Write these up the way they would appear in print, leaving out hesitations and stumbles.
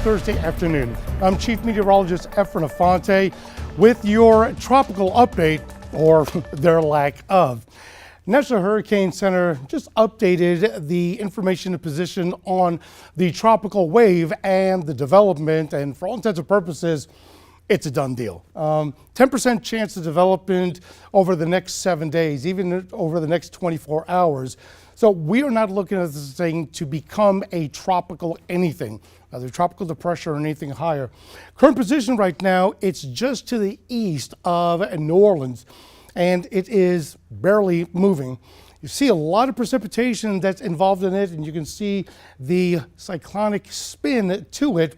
Thursday afternoon. I'm Chief Meteorologist Efren Afante with your tropical update, or their lack of. National Hurricane Center just updated the information and position on the tropical wave and the development, and for all intents and purposes, it's a done deal. 10% chance of development over the next 7 days, even over the next 24 hours. So we are not looking at this thing to become a tropical anything, either tropical depression or anything higher. Current position right now, it's just to the east of New Orleans, and it is barely moving. You see a lot of precipitation that's involved in it, and you can see the cyclonic spin to it,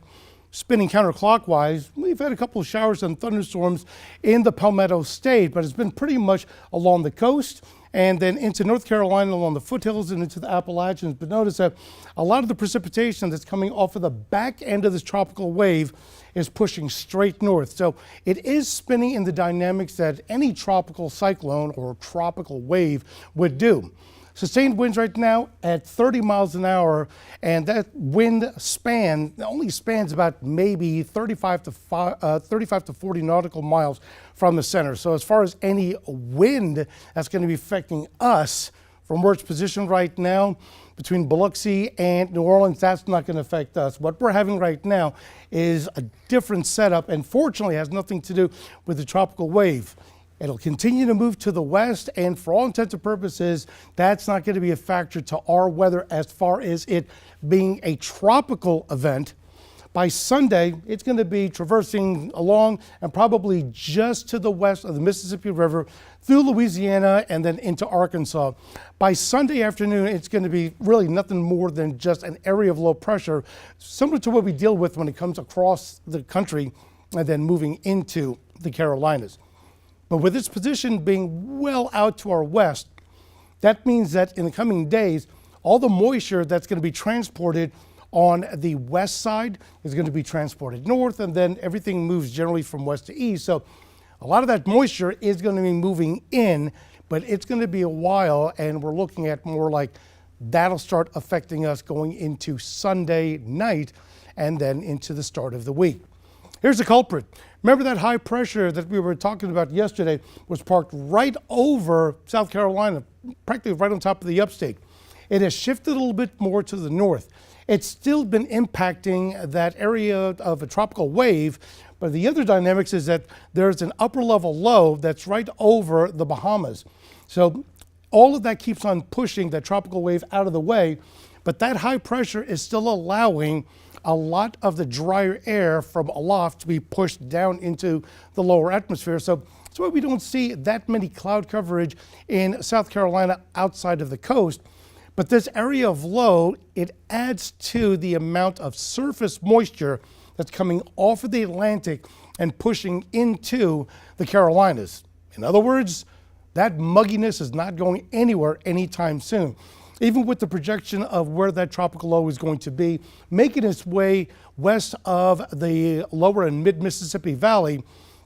spinning counterclockwise. We've had a couple of showers and thunderstorms in the Palmetto State, but it's been pretty much along the coast and then into North Carolina along the foothills and into the Appalachians. But notice that a lot of the precipitation that's coming off of the back end of this tropical wave is pushing straight north. So it is spinning in the dynamics that any tropical cyclone or tropical wave would do. Sustained winds right now at 30 miles an hour, and that wind span only spans about maybe 35 to 40 nautical miles from the center. So as far as any wind that's going to be affecting us from where it's positioned right now between Biloxi and New Orleans, that's not going to affect us. What we're having right now is a different setup, and fortunately has nothing to do with the tropical wave. It'll continue to move to the west, and for all intents and purposes, that's not going to be a factor to our weather as far as it being a tropical event. By Sunday, it's going to be traversing along and probably just to the west of the Mississippi River through Louisiana and then into Arkansas. By Sunday afternoon, it's going to be really nothing more than just an area of low pressure, similar to what we deal with when it comes across the country and then moving into the Carolinas. But with its position being well out to our west, that means that in the coming days, all the moisture that's going to be transported on the west side is going to be transported north, and then everything moves generally from west to east. So a lot of that moisture is going to be moving in, but it's going to be a while, and we're looking at more like that'll start affecting us going into Sunday night and then into the start of the week. Here's the culprit. Remember that high pressure that we were talking about yesterday was parked right over South Carolina, practically right on top of the upstate. It has shifted a little bit more to the north. It's still been impacting that area of a tropical wave, but the other dynamics is that there's an upper level low that's right over the Bahamas. So all of that keeps on pushing that tropical wave out of the way, but that high pressure is still allowing a lot of the drier air from aloft to be pushed down into the lower atmosphere. So that's why we don't see that many cloud coverage in South Carolina outside of the coast. But this area of low, it adds to the amount of surface moisture that's coming off of the Atlantic and pushing into the Carolinas. In other words, that mugginess is not going anywhere anytime soon. Even with the projection of where that tropical low is going to be, making its way west of the lower and mid-Mississippi Valley,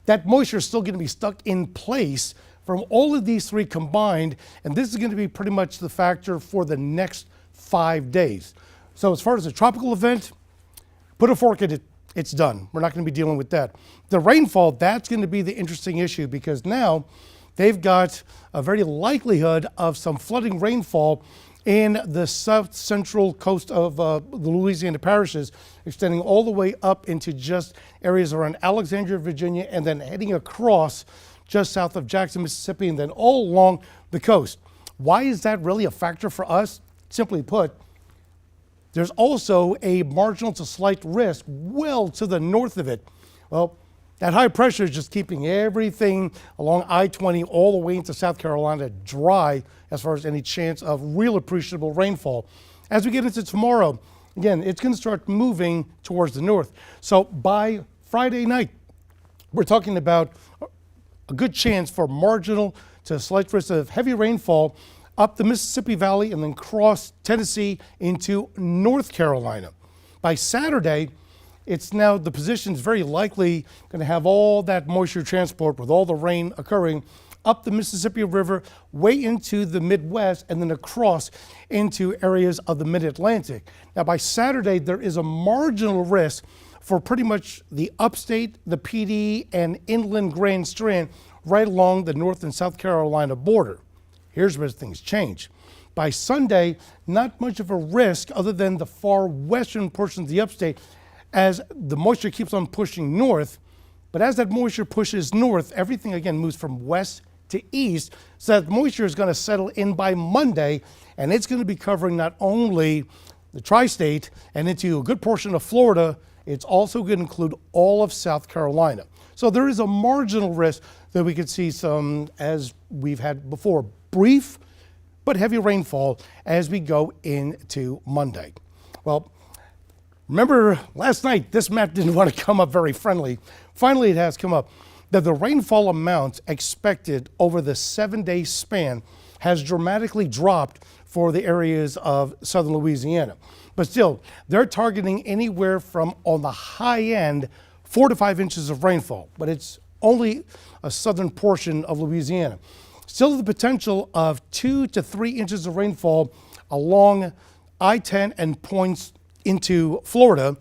that moisture is still going to be stuck in place from all of these three combined, and this is going to be pretty much the factor for the next 5 days. So as far as the tropical event, put a fork in it, it's done. We're not going to be dealing with that. The rainfall, that's going to be the interesting issue, because now they've got a very likelihood of some flooding rainfall in the south central coast of the Louisiana parishes, extending all the way up into just areas around Alexandria, Virginia, and then heading across just south of Jackson, Mississippi, and then all along the coast. Why is that really a factor for us? Simply put, there's also a marginal to slight risk well to the north of it. Well, that high pressure is just keeping everything along I-20 all the way into South Carolina dry as far as any chance of real appreciable rainfall. As we get into tomorrow, again, it's going to start moving towards the north. So by Friday night, we're talking about a good chance for marginal to slight risk of heavy rainfall up the Mississippi Valley and then cross Tennessee into North Carolina. By Saturday, it's now the position is very likely going to have all that moisture transport with all the rain occurring up the Mississippi River, way into the Midwest, and then across into areas of the Mid-Atlantic. Now, by Saturday, there is a marginal risk for pretty much the upstate, the PD, and inland Grand Strand right along the North and South Carolina border. Here's where things change. By Sunday, not much of a risk other than the far western portion of the upstate as the moisture keeps on pushing north. But as that moisture pushes north, everything again moves from west to east, so that moisture is going to settle in by Monday, and it's going to be covering not only the tri-state and into a good portion of Florida, it's also going to include all of South Carolina. So there is a marginal risk that we could see some, as we've had before, brief but heavy rainfall as we go into Monday. Well, remember last night, this map didn't want to come up very friendly. Finally, it has come up that the rainfall amount expected over the 7-day span has dramatically dropped for the areas of southern Louisiana. But still, they're targeting anywhere from, on the high end, 4 to 5 inches of rainfall, but it's only a southern portion of Louisiana. Still the potential of 2 to 3 inches of rainfall along I-10 and points into Florida,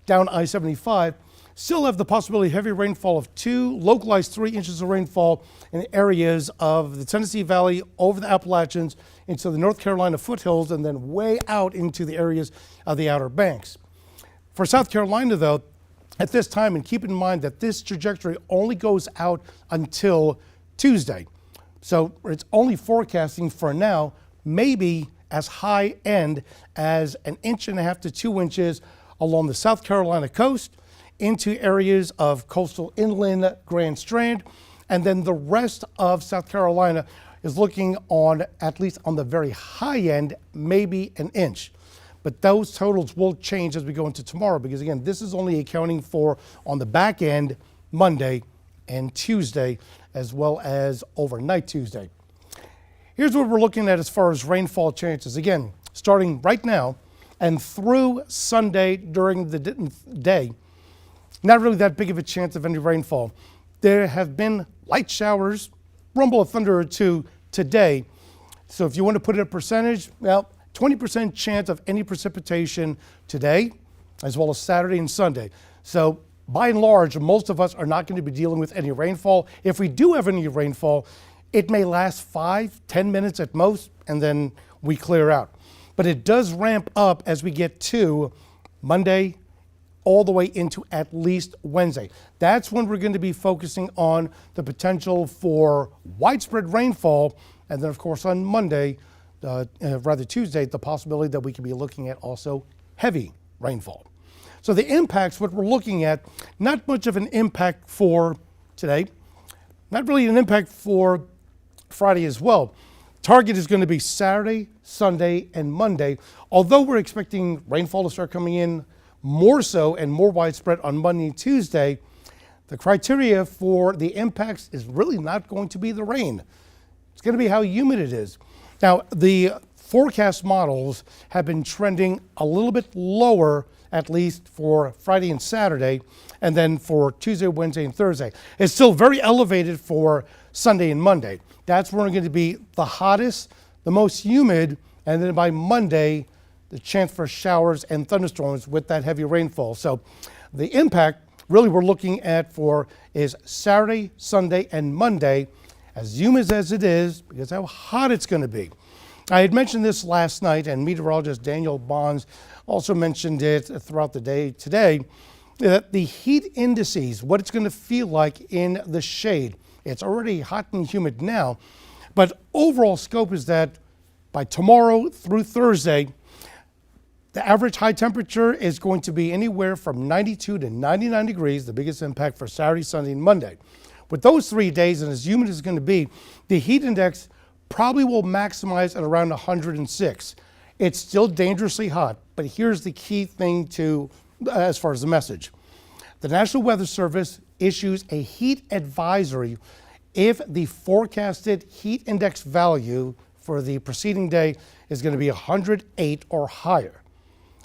down I-75. Still have the possibility of heavy rainfall of 2, localized 3 inches of rainfall in areas of the Tennessee Valley, over the Appalachians, into the North Carolina foothills, and then way out into the areas of the Outer Banks. For South Carolina, though, at this time, and keep in mind that this trajectory only goes out until Tuesday. So it's only forecasting for now, maybe as high end as 1.5 inches to 2 inches along the South Carolina coast, into areas of coastal inland Grand Strand, and then the rest of South Carolina is looking on, at least on the very high end, maybe 1 inch. But those totals will change as we go into tomorrow, because again, this is only accounting for on the back end Monday and Tuesday, as well as overnight Tuesday. Here's what we're looking at as far as rainfall chances. Again, starting right now and through Sunday during the day, not really that big of a chance of any rainfall. There have been light showers, rumble of thunder or two today. So if you want to put it in a percentage, well, 20% chance of any precipitation today, as well as Saturday and Sunday. So by and large, most of us are not going to be dealing with any rainfall. If we do have any rainfall, it may last 5-10 minutes at most, and then we clear out. But it does ramp up as we get to Monday, all the way into at least Wednesday. That's when we're going to be focusing on the potential for widespread rainfall. And then, of course, on Monday, Tuesday, the possibility that we could be looking at also heavy rainfall. So the impacts, what we're looking at, not much of an impact for today, not really an impact for Friday as well. Target is going to be Saturday, Sunday, and Monday, although we're expecting rainfall to start coming in more so and more widespread on Monday and Tuesday. The criteria for the impacts is really not going to be the rain. It's going to be how humid it is. Now, the forecast models have been trending a little bit lower, at least for Friday and Saturday, and then for Tuesday, Wednesday, and Thursday. It's still very elevated for Sunday and Monday. That's when we're going to be the hottest, the most humid, and then by Monday, the chance for showers and thunderstorms with that heavy rainfall. So the impact really we're looking at for is Saturday, Sunday, and Monday, as humid as it is, because how hot it's going to be. I had mentioned this last night, and meteorologist Daniel Bonds also mentioned it throughout the day today, that the heat indices, what it's going to feel like in the shade. It's already hot and humid now, but overall scope is that by tomorrow through Thursday, the average high temperature is going to be anywhere from 92 to 99 degrees, the biggest impact for Saturday, Sunday, and Monday. With those 3 days, and as humid as it's going to be, the heat index probably will maximize at around 106. It's still dangerously hot, but here's the key thing to, as far as the message. The National Weather Service issues a heat advisory if the forecasted heat index value for the preceding day is going to be 108 or higher.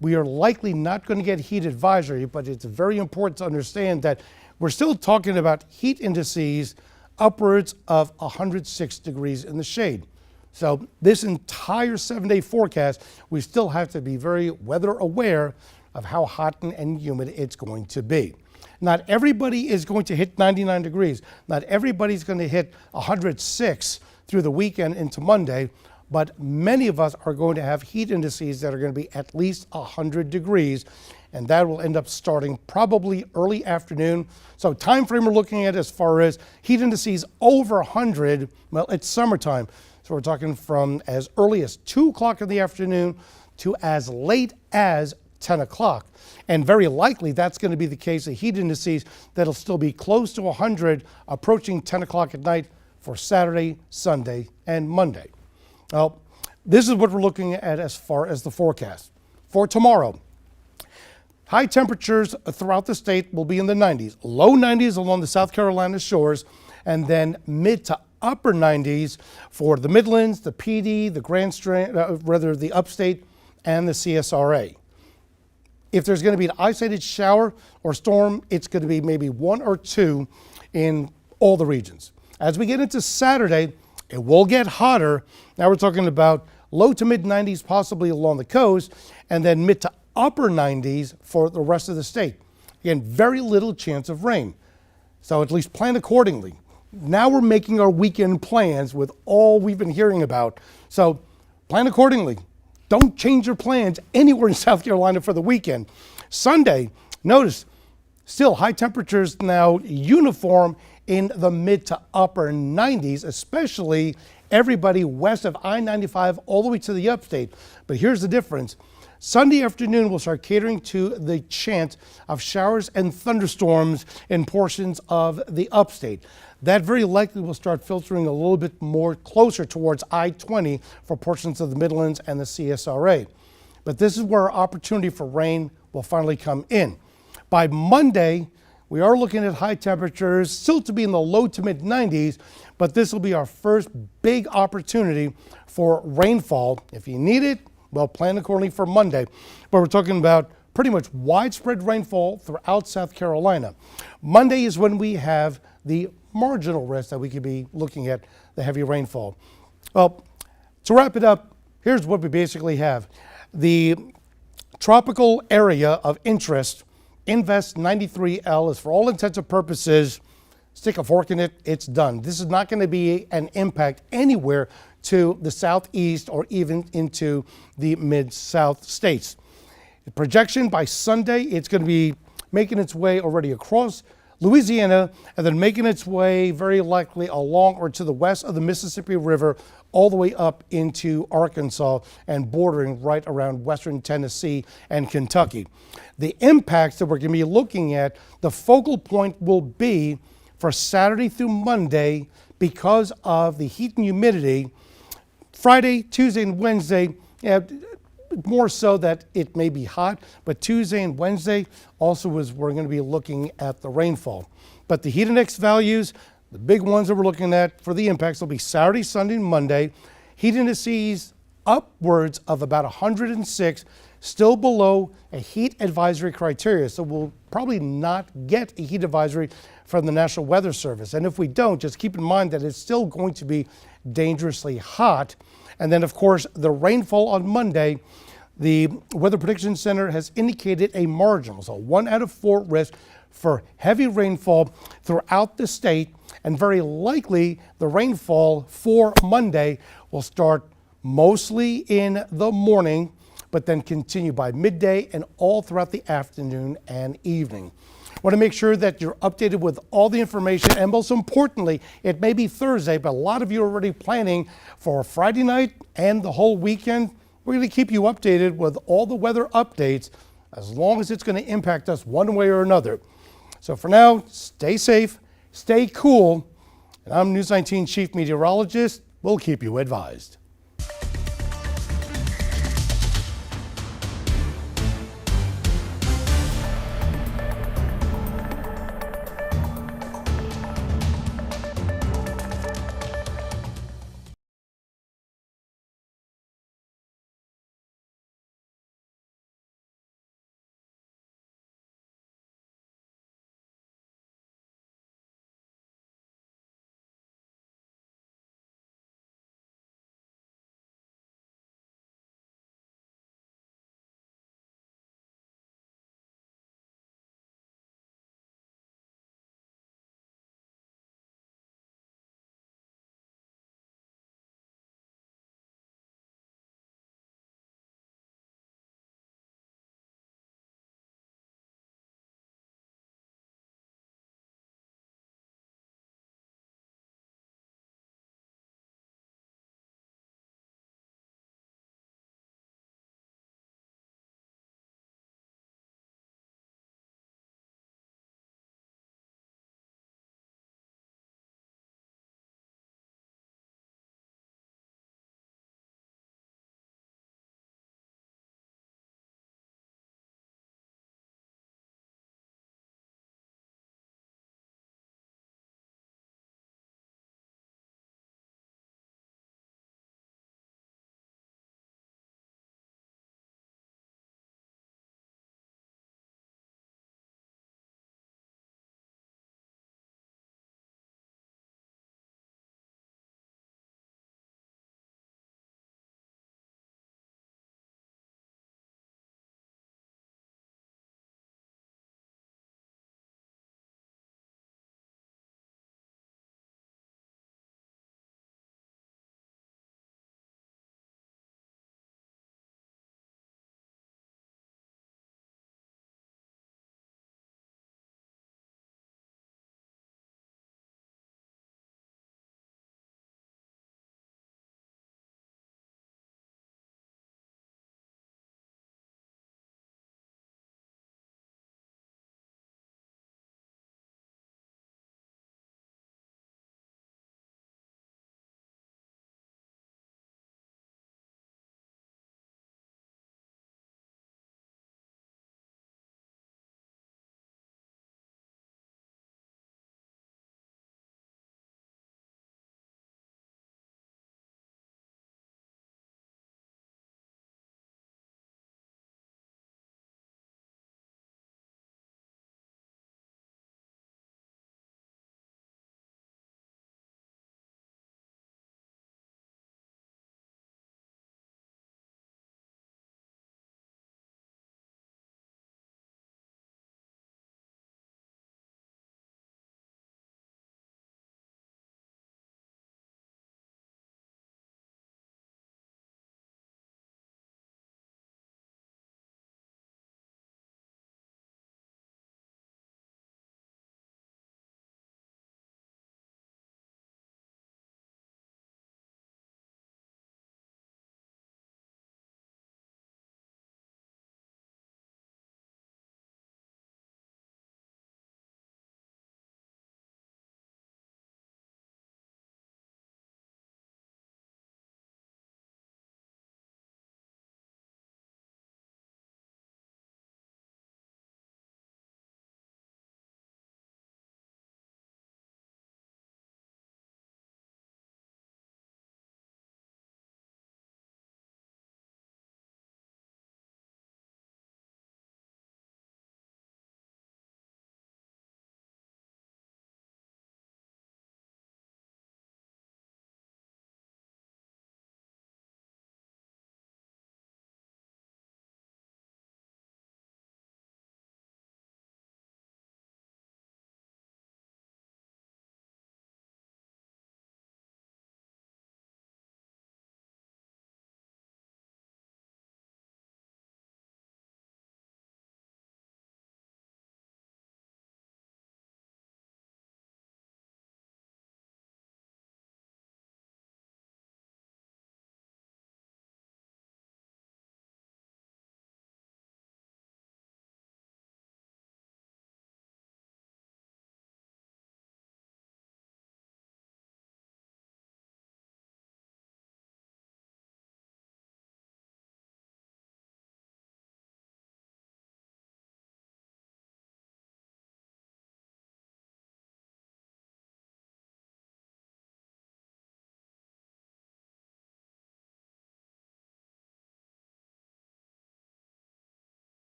We are likely not going to get heat advisory, but it's very important to understand that we're still talking about heat indices upwards of 106 degrees in the shade. So this entire 7-day forecast, we still have to be very weather aware of how hot and humid it's going to be. Not everybody is going to hit 99 degrees. Not everybody's going to hit 106 through the weekend into Monday, but many of us are going to have heat indices that are going to be at least 100 degrees, and that will end up starting probably early afternoon. So time frame we're looking at as far as heat indices over 100, well, it's summertime. So we're talking from as early as 2 o'clock in the afternoon to as late as 10 o'clock. And very likely that's going to be the case of heat indices that'll still be close to 100 approaching 10 o'clock at night for Saturday, Sunday, and Monday. Well, this is what we're looking at as far as the forecast. For tomorrow, high temperatures throughout the state will be in the 90s, low 90s along the South Carolina shores, and then mid to upper 90s for the Midlands, the PD, the the upstate, and the CSRA. If there's going to be an isolated shower or storm, it's going to be maybe 1 or 2 in all the regions. As we get into Saturday, it will get hotter. Now we're talking about low to mid 90s possibly along the coast, and then mid to upper 90s for the rest of the state. Again, very little chance of rain. So at least plan accordingly. Now we're making our weekend plans with all we've been hearing about. So plan accordingly. Don't change your plans anywhere in South Carolina for the weekend. Sunday, notice, still high temperatures now uniform in the mid to upper 90s, especially everybody west of I-95 all the way to the upstate. But here's the difference. Sunday afternoon, we'll start catering to the chance of showers and thunderstorms in portions of the upstate. That very likely will start filtering a little bit more closer towards I-20 for portions of the Midlands and the CSRA. But this is where our opportunity for rain will finally come in. By Monday, we are looking at high temperatures, still to be in the low to mid 90s, but this will be our first big opportunity for rainfall. If you need it, well, plan accordingly for Monday. But we're talking about pretty much widespread rainfall throughout South Carolina. Monday is when we have the marginal risk that we could be looking at the heavy rainfall. Well, to wrap it up, here's what we basically have. The tropical area of interest, Invest 93L, is for all intents and purposes, stick a fork in it, it's done. This is not going to be an impact anywhere to the southeast or even into the mid-south states. The projection by Sunday, it's going to be making its way already across Louisiana and then making its way very likely along or to the west of the Mississippi River all the way up into Arkansas and bordering right around western Tennessee and Kentucky. The impacts that we're going to be looking at, the focal point will be for Saturday through Monday because of the heat and humidity. Friday, Tuesday, and Wednesday, more so that it may be hot, but Tuesday and Wednesday also is we're going to be looking at the rainfall. But the heat index values, the big ones that we're looking at for the impacts will be Saturday, Sunday, and Monday. Heat indices upwards of about 106, still below a heat advisory criteria. So we'll probably not get a heat advisory from the National Weather Service. And if we don't, just keep in mind that it's still going to be dangerously hot. And then, of course, the rainfall on Monday, the Weather Prediction Center has indicated a marginal, so 1 out of 4 risk for heavy rainfall throughout the state. And very likely the rainfall for Monday will start mostly in the morning, but then continue by midday and all throughout the afternoon and evening. I want to make sure that you're updated with all the information, and most importantly, it may be Thursday, but a lot of you are already planning for Friday night and the whole weekend. We're going to keep you updated with all the weather updates as long as it's going to impact us one way or another. So for now, stay safe, stay cool, and I'm News 19 Chief Meteorologist. We'll keep you advised.